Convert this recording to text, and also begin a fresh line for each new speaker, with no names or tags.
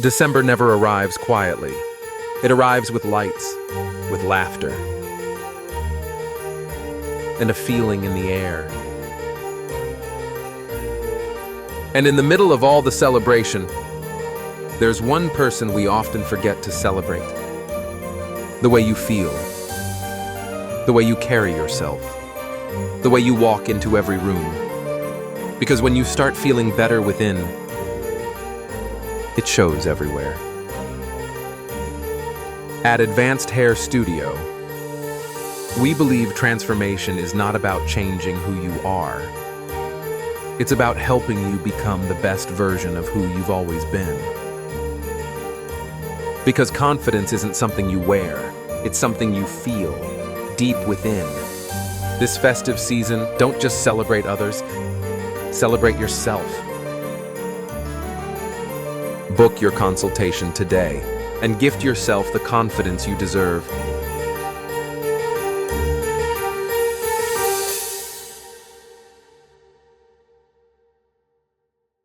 December never arrives quietly. It arrives with lights, with laughter, and a feeling in the air. And in the middle of all the celebration, there's one person we often forget to celebrate. The way you feel, the way you carry yourself, the way you walk into every room. Because when you start feeling better within, it shows everywhere. At Advanced Hair Studio, we believe transformation is not about changing who you are. It's about helping you become the best version of who you've always been. Because confidence isn't something you wear, it's something you feel deep within. This festive season, don't just celebrate others, celebrate yourself. Book your consultation today and gift yourself the confidence you deserve.